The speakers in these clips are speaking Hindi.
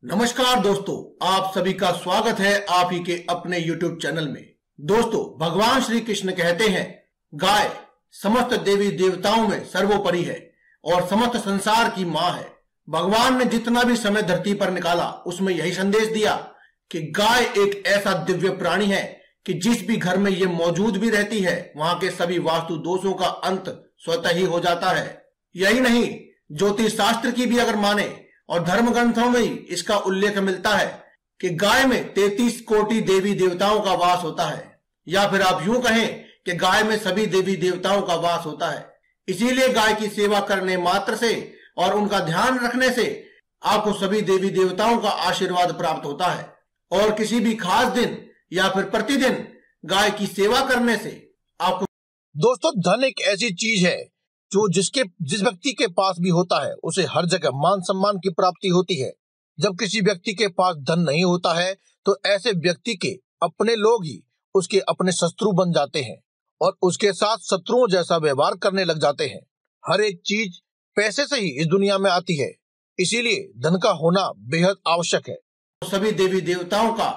नमस्कार दोस्तों, आप सभी का स्वागत है आप ही के अपने YouTube चैनल में। दोस्तों, भगवान श्री कृष्ण कहते हैं गाय समस्त देवी देवताओं में सर्वोपरि है और समस्त संसार की मां है। भगवान ने जितना भी समय धरती पर निकाला उसमें यही संदेश दिया कि गाय एक ऐसा दिव्य प्राणी है कि जिस भी घर में ये मौजूद भी रहती है वहां के सभी वास्तु दोषों का अंत स्वतः ही हो जाता है। यही नहीं, ज्योतिष शास्त्र की भी अगर माने और धर्म ग्रंथों में ही इसका उल्लेख मिलता है कि गाय में 33 कोटि देवी देवताओं का वास होता है, या फिर आप यूं कहें कि गाय में सभी देवी देवताओं का वास होता है। इसीलिए गाय की सेवा करने मात्र से और उनका ध्यान रखने से आपको सभी देवी देवताओं का आशीर्वाद प्राप्त होता है। और किसी भी खास दिन या फिर प्रतिदिन गाय की सेवा करने से आपको दोस्तों, धन एक ऐसी चीज है जो जिस व्यक्ति के पास भी होता है उसे हर जगह मान सम्मान की प्राप्ति होती है। जब किसी व्यक्ति के पास धन नहीं होता है तो ऐसे व्यक्ति के अपने लोग ही उसके अपने शत्रु बन जाते हैं और उसके साथ शत्रुओं जैसा व्यवहार करने लग जाते हैं। हर एक चीज पैसे से ही इस दुनिया में आती है, इसीलिए धन का होना बेहद आवश्यक है। सभी देवी देवताओं का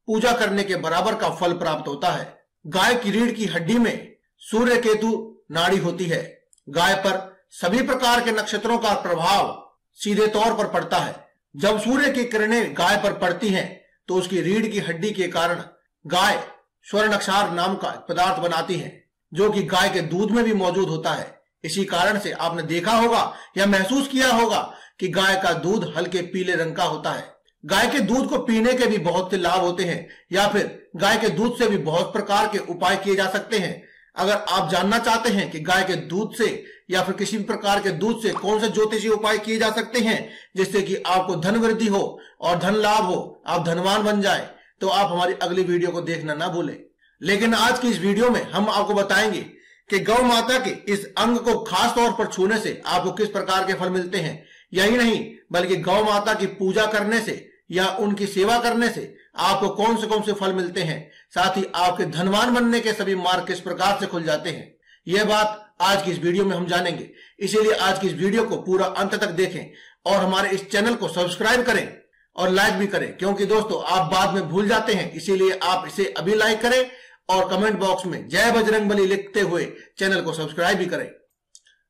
पूजा करने के बराबर का फल प्राप्त होता है। गाय की रीढ़ की हड्डी में सूर्य केतु नाड़ी होती है। गाय पर सभी प्रकार के नक्षत्रों का प्रभाव सीधे तौर पर पड़ता है। जब सूर्य की किरणें गाय पर पड़ती हैं तो उसकी रीढ़ की हड्डी के कारण गाय स्वर्णक्षार नाम का पदार्थ बनाती है, जो कि गाय के दूध में भी मौजूद होता है। इसी कारण से आपने देखा होगा या महसूस किया होगा कि गाय का दूध हल्के पीले रंग का होता है। गाय के दूध को पीने के भी बहुत से लाभ होते हैं, या फिर गाय के दूध से भी बहुत प्रकार के उपाय किए जा सकते हैं। अगर आप जानना चाहते हैं कि गाय के दूध से या फिर किसी भी प्रकार के दूध से कौन से ज्योतिषी उपाय किए जा सकते हैं जिससे कि आपको धन वृद्धि हो और धन लाभ हो, आप धनवान बन जाए, तो आप हमारी अगली वीडियो को देखना ना भूलें। लेकिन आज की इस वीडियो में हम आपको बताएंगे कि गौ माता के इस अंग को खास तौर पर छूने से आपको किस प्रकार के फल मिलते हैं। यही नहीं, बल्कि गौ माता की पूजा करने से या उनकी सेवा करने से आपको कौन से फल मिलते हैं, साथ ही आपके धनवान बनने के सभी मार्ग किस प्रकार से खुल जाते हैं, यह बात आज की इस वीडियो में हम जानेंगे। इसीलिए आज की इस वीडियो को पूरा अंत तक देखें और हमारे इस चैनल को सब्सक्राइब करें और लाइक भी करें, क्योंकि दोस्तों आप बाद में भूल जाते हैं। इसीलिए आप इसे अभी लाइक करें और कमेंट बॉक्स में जय बजरंगबली लिखते हुए चैनल को सब्सक्राइब भी करें।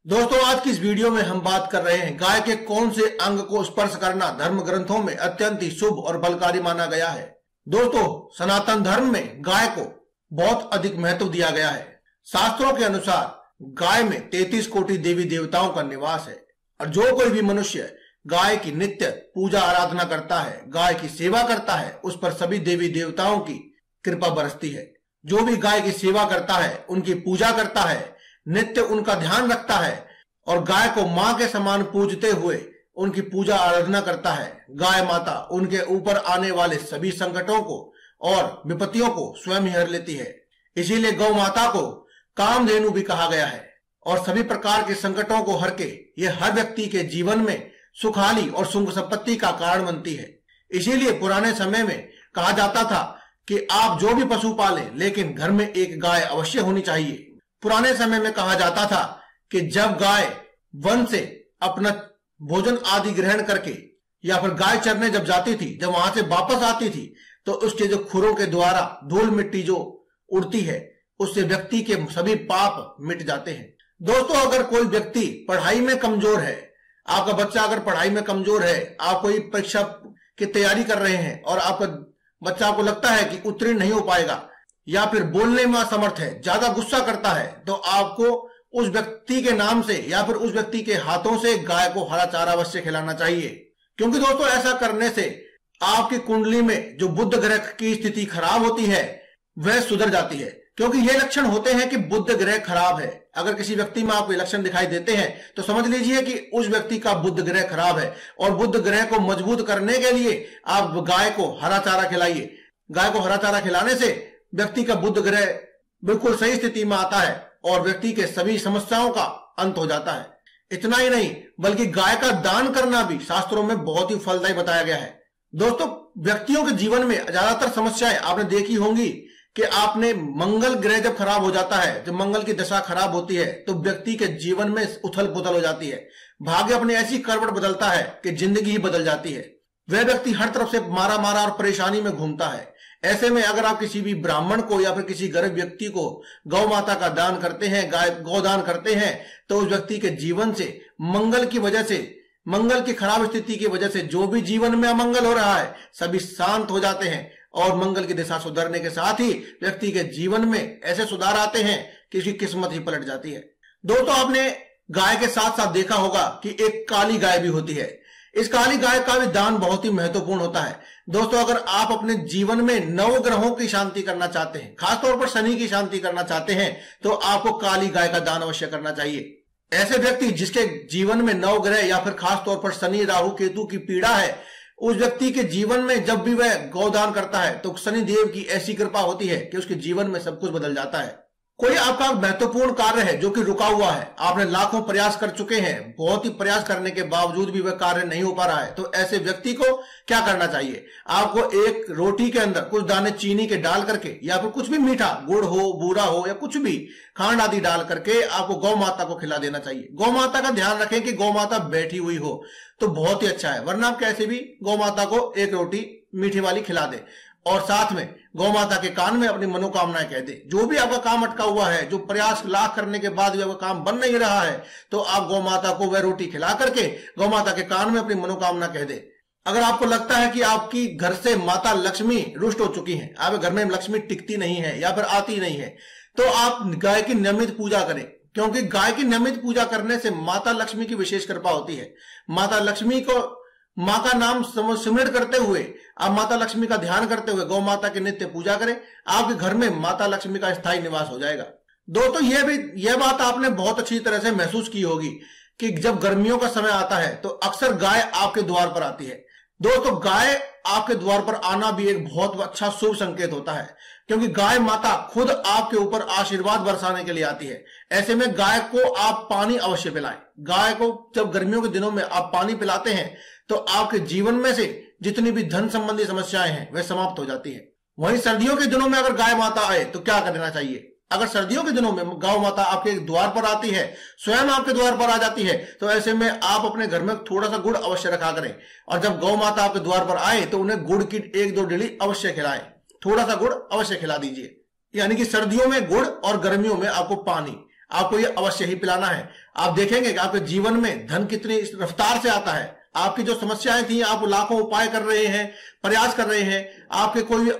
दोस्तों, आज की इस वीडियो में हम बात कर रहे हैं गाय के कौन से अंग को स्पर्श करना धर्म ग्रंथों में अत्यंत ही शुभ और बलकारी माना गया है। दोस्तों, सनातन धर्म में गाय को बहुत अधिक महत्व दिया गया है। शास्त्रों के अनुसार गाय में 33 कोटि देवी देवताओं का निवास है और जो कोई भी मनुष्य गाय की नित्य पूजा आराधना करता है, गाय की सेवा करता है, उस पर सभी देवी देवताओं की कृपा बरसती है। जो भी गाय की सेवा करता है, उनकी पूजा करता है, नित्य उनका ध्यान रखता है और गाय को मां के समान पूजते हुए उनकी पूजा आराधना करता है, गाय माता उनके ऊपर आने वाले सभी संकटों को और विपत्तियों को स्वयं ही हर लेती है। इसीलिए गौ माता को कामधेनु भी कहा गया है और सभी प्रकार के संकटों को हर के ये हर व्यक्ति के जीवन में सुखाली और सुख संपत्ति का कारण बनती है। इसीलिए पुराने समय में कहा जाता था कि आप जो भी पशु पालें, लेकिन घर में एक गाय अवश्य होनी चाहिए। पुराने समय में कहा जाता था कि जब गाय वन से अपना भोजन आदि ग्रहण करके या फिर गाय चरने जब जाती थी, जब वहां से वापस आती थी, तो उसके जो खुरों के द्वारा धूल मिट्टी जो उड़ती है उससे व्यक्ति के सभी पाप मिट जाते हैं। दोस्तों, अगर कोई व्यक्ति पढ़ाई में कमजोर है, आपका बच्चा अगर पढ़ाई में कमजोर है, आप कोई परीक्षा की तैयारी कर रहे हैं और आपका बच्चा को लगता है कि उत्तीर्ण नहीं हो पाएगा या फिर बोलने में असमर्थ है, ज्यादा गुस्सा करता है, तो आपको उस व्यक्ति के नाम से या फिर उस व्यक्ति के हाथों से गाय को हरा चारा अवश्य खिलाना चाहिए। क्योंकि दोस्तों, ऐसा करने से आपकी कुंडली में जो बुध ग्रह की स्थिति खराब होती है वह सुधर जाती है। क्योंकि ये लक्षण होते हैं कि बुध ग्रह खराब है। अगर किसी व्यक्ति में आपको लक्षण दिखाई देते हैं तो समझ लीजिए कि उस व्यक्ति का बुध ग्रह खराब है और बुध ग्रह को मजबूत करने के लिए आप गाय को हरा चारा खिलाइए। गाय को हरा चारा खिलाने से व्यक्ति का बुध ग्रह बिल्कुल सही स्थिति में आता है और व्यक्ति के सभी समस्याओं का अंत हो जाता है। इतना ही नहीं, बल्कि गाय का दान करना भी शास्त्रों में बहुत ही फलदायी बताया गया है। दोस्तों, व्यक्तियों के जीवन में ज्यादातर समस्याएं आपने देखी होंगी कि आपने मंगल ग्रह जब खराब हो जाता है, जब मंगल की दशा खराब होती है, तो व्यक्ति के जीवन में उथल पुथल हो जाती है, भाग्य अपनी ऐसी करवट बदलता है कि जिंदगी ही बदल जाती है। वह व्यक्ति हर तरफ से मारा मारा और परेशानी में घूमता है। ऐसे में अगर आप किसी भी ब्राह्मण को या फिर किसी गरीब व्यक्ति को गौ माता का दान करते हैं, गाय गोदान करते हैं, तो उस व्यक्ति के जीवन से मंगल की वजह से, मंगल की खराब स्थिति की वजह से जो भी जीवन में अमंगल हो रहा है सभी शांत हो जाते हैं और मंगल की दिशा सुधरने के साथ ही व्यक्ति के जीवन में ऐसे सुधार आते हैं कि उसकी किस्मत ही पलट जाती है। दोस्तों, आपने गाय के साथ साथ देखा होगा कि एक काली गाय भी होती है। इस काली गाय का भी दान बहुत ही महत्वपूर्ण होता है। दोस्तों, अगर आप अपने जीवन में नवग्रहों की शांति करना चाहते हैं, खासतौर पर शनि की शांति करना चाहते हैं, तो आपको काली गाय का दान अवश्य करना चाहिए। ऐसे व्यक्ति जिसके जीवन में नवग्रह या फिर खासतौर पर शनि राहु केतु की पीड़ा है, उस व्यक्ति के जीवन में जब भी वह गौदान करता है तो शनि देव की ऐसी कृपा होती है कि उसके जीवन में सब कुछ बदल जाता है। कोई आपका महत्वपूर्ण कार्य है जो कि रुका हुआ है, आपने लाखों प्रयास कर चुके हैं, बहुत ही प्रयास करने के बावजूद भी वह कार्य नहीं हो पा रहा है, तो ऐसे व्यक्ति को क्या करना चाहिए? आपको एक रोटी के अंदर कुछ दाने चीनी के डाल करके या फिर कुछ भी मीठा, गुड़ हो, बूरा हो या कुछ भी खांड आदि डाल करके आपको गौ माता को खिला देना चाहिए। गौ माता का ध्यान रखें कि गौ माता बैठी हुई हो तो बहुत ही अच्छा है, वरना आप कैसे भी गौ माता को एक रोटी मीठी वाली खिला दे और साथ में गौ माता के कान में अपनी मनोकामनाएं कह दे। जो भी आपका काम अटका हुआ है, जो प्रयास लाख करने के बाद भी आपका काम बन नहीं रहा है, तो आप गौ माता को वह रोटी खिला करके गौ माता के कान में अपनी मनोकामना कह दे। अगर आपको लगता है कि आपकी घर से माता लक्ष्मी रुष्ट हो चुकी है, आपके घर में लक्ष्मी टिकती नहीं है या फिर आती नहीं है, तो आप गाय की नियमित पूजा करें, क्योंकि गाय की नियमित पूजा करने से माता लक्ष्मी की विशेष कृपा होती है। माता लक्ष्मी को, मां का नाम सिमरण करते हुए, आप माता लक्ष्मी का ध्यान करते हुए गौ माता की नित्य पूजा करें, आपके घर में माता लक्ष्मी का स्थायी निवास हो जाएगा। दोस्तों, यह बात आपने बहुत अच्छी तरह से महसूस की होगी कि जब गर्मियों का समय आता है तो अक्सर गाय आपके द्वार पर आती है। दोस्तों, गाय आपके द्वार पर आना भी एक बहुत अच्छा शुभ संकेत होता है, क्योंकि गाय माता खुद आपके ऊपर आशीर्वाद बरसाने के लिए आती है। ऐसे में गाय को आप पानी अवश्य पिलाएं। गाय को जब गर्मियों के दिनों में आप पानी पिलाते हैं तो आपके जीवन में से जितनी भी धन संबंधी समस्याएं हैं वह समाप्त हो जाती है। वहीं सर्दियों के दिनों में अगर गाय माता आए तो क्या करना चाहिए? अगर सर्दियों के दिनों में गौ माता आपके द्वार पर आती है, स्वयं आपके द्वार पर आ जाती है, तो ऐसे में आप अपने घर में थोड़ा सा गुड़ अवश्य रखा करें और जब गौ माता आपके द्वार पर आए तो उन्हें गुड़ की 1-2 डेली अवश्य खिलाएं। थोड़ा सा गुड़ अवश्य खिला दीजिए। यानी कि सर्दियों में गुड़ और गर्मियों में आपको पानी, आपको ये अवश्य ही पिलाना है। आप देखेंगे कि आपके जीवन में धन कितनी रफ्तार से आता है। आपकी जो समस्याएं थी, आप लाखों उपाय कर रहे हैं, प्रयास कर रहे हैं, आपके कोई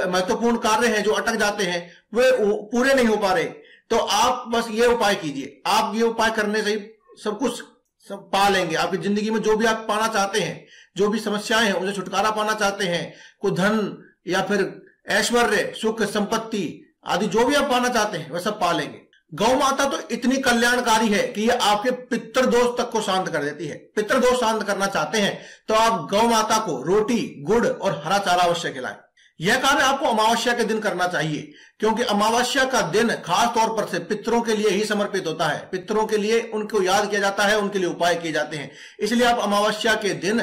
महत्वपूर्ण कार्य हैं जो अटक जाते हैं, वे पूरे नहीं हो पा रहे, तो आप बस ये उपाय कीजिए। आप ये उपाय करने से ही सब कुछ सब पा लेंगे। आपकी जिंदगी में जो भी आप पाना चाहते हैं, जो भी समस्याएं हैं उनसे छुटकारा पाना चाहते हैं, कोई धन या फिर ऐश्वर्य, सुख, संपत्ति आदि जो भी आप पाना चाहते हैं वह सब पा लेंगे। गौ माता तो इतनी कल्याणकारी है कि ये आपके पितृदोष तक को शांत कर देती है। पितृदोष शांत करना चाहते हैं तो आप गौ माता को रोटी, गुड़ और हरा चारा अवश्य खिलाएं। यह कार्य आपको अमावस्या के दिन करना चाहिए, क्योंकि अमावस्या का दिन खास तौर पर से पितरों के लिए ही समर्पित होता है। पितरों के लिए उनको याद किया जाता है, उनके लिए उपाय किए जाते हैं। इसलिए आप अमावस्या के दिन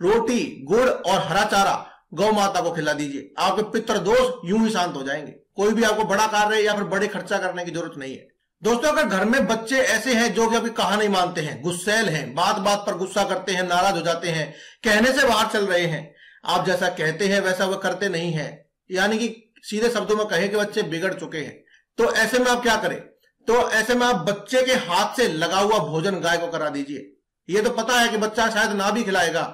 रोटी, गुड़ और हरा चारा गौ माता को खिला दीजिए। आपके पितृदोष यूं ही शांत हो जाएंगे। कोई भी आपको बड़ा कार्य या फिर बड़े खर्चा करने की जरूरत नहीं है। दोस्तों, अगर घर में बच्चे ऐसे हैं जो कि आपकी कहा नहीं मानते हैं, गुस्सैल हैं, बात बात पर गुस्सा करते हैं, नाराज हो जाते हैं, कहने से बाहर चल रहे हैं, आप जैसा कहते हैं वैसा वह करते नहीं है, यानी कि सीधे शब्दों में कहे कि बच्चे बिगड़ चुके हैं, तो ऐसे में आप क्या करें? तो ऐसे में आप बच्चे के हाथ से लगा हुआ भोजन गाय को करा दीजिए। ये तो पता है कि बच्चा शायद ना भी खिलाएगा,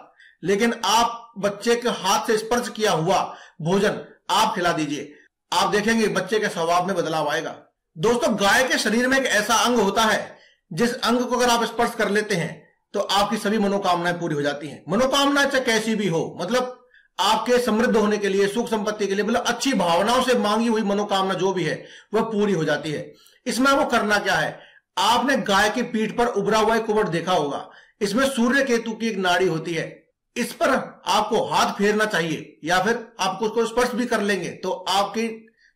लेकिन आप बच्चे के हाथ से स्पर्श किया हुआ भोजन आप खिला दीजिए। आप देखेंगे बच्चे के स्वभाव में बदलाव आएगा। दोस्तों, गाय के शरीर में एक ऐसा अंग होता है जिस अंग को अगर आप स्पर्श कर लेते हैं तो आपकी सभी मनोकामनाएं पूरी हो जाती हैं। मनोकामनाएं चाहे कैसी भी हो, मतलब आपके समृद्ध होने के लिए, सुख संपत्ति के लिए, मतलब अच्छी भावनाओं से मांगी हुई मनोकामना जो भी है वह पूरी हो जाती है। इसमें वो करना क्या है? आपने गाय की पीठ पर उभरा हुआ एक कुबड़ देखा होगा। इसमें सूर्य केतु की एक नाड़ी होती है। इस पर आपको हाथ फेरना चाहिए या फिर आप उसको स्पर्श भी कर लेंगे तो आपकी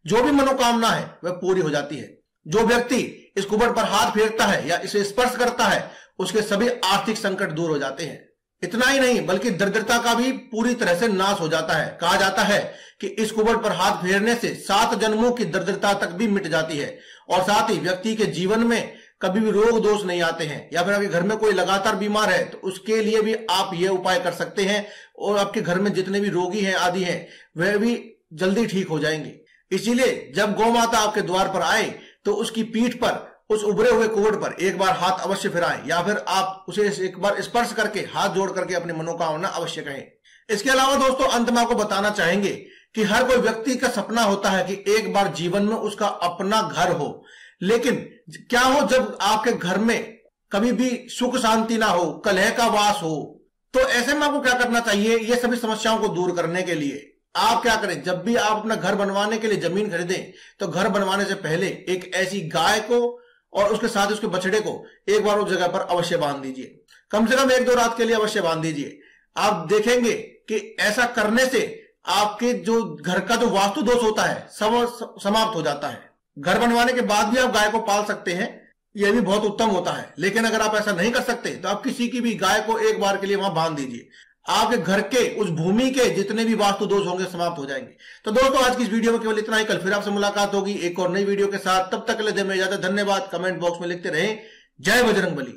जो भी मनोकामना है वह पूरी हो जाती है। जो व्यक्ति इस कुबड़ पर हाथ फेरता है या इसे स्पर्श करता है उसके सभी आर्थिक संकट दूर हो जाते हैं। इतना ही नहीं बल्कि दरिद्रता का भी पूरी तरह से नाश हो जाता है। कहा जाता है कि इस कुबड़ पर हाथ फेरने से 7 जन्मों की दरिद्रता तक भी मिट जाती है और साथ ही व्यक्ति के जीवन में कभी भी रोग दोष नहीं आते हैं, या फिर आपके घर में कोई लगातार बीमार है तो उसके लिए भी आप ये उपाय कर सकते हैं और आपके घर में जितने भी रोगी हैं आदि हैं वह भी जल्दी ठीक हो जाएंगे। इसीलिए जब गौ माता आपके द्वार पर आए तो उसकी पीठ पर, उस उभरे हुए कोड पर एक बार हाथ अवश्य फिराएं, या फिर आप उसे एक बार स्पर्श करके हाथ जोड़ करके अपनी मनोकामना अवश्य कहें। इसके अलावा दोस्तों अंत में आपको बताना चाहेंगे कि हर कोई व्यक्ति का सपना होता है कि एक बार जीवन में उसका अपना घर हो, लेकिन क्या हो जब आपके घर में कभी भी सुख शांति ना हो, कलह का वास हो, तो ऐसे में आपको क्या करना चाहिए? ये सभी समस्याओं को दूर करने के लिए आप क्या करें, जब भी आप अपना घर बनवाने के लिए जमीन खरीदें तो घर बनवाने से पहले एक ऐसी गाय को और उसके साथ उसके बछड़े को एक बार उस जगह पर अवश्य बांध दीजिए। कम से कम 1-2 रात के लिए अवश्य बांध दीजिए। आप देखेंगे कि ऐसा करने से आपके जो घर का जो वास्तु दोष होता है सब समाप्त हो जाता है। घर बनवाने के बाद भी आप गाय को पाल सकते हैं, यह भी बहुत उत्तम होता है। लेकिन अगर आप ऐसा नहीं कर सकते तो आप किसी की भी गाय को एक बार के लिए वहां बांध दीजिए, आपके घर के उस भूमि के जितने भी वास्तु दोष होंगे समाप्त हो जाएंगे। तो दोस्तों आज की इस वीडियो में केवल इतना ही। कल फिर आपसे मुलाकात होगी एक और नई वीडियो के साथ। तब तक के लिए दें इजाजत। धन्यवाद। कमेंट बॉक्स में लिखते रहें जय बजरंगबली।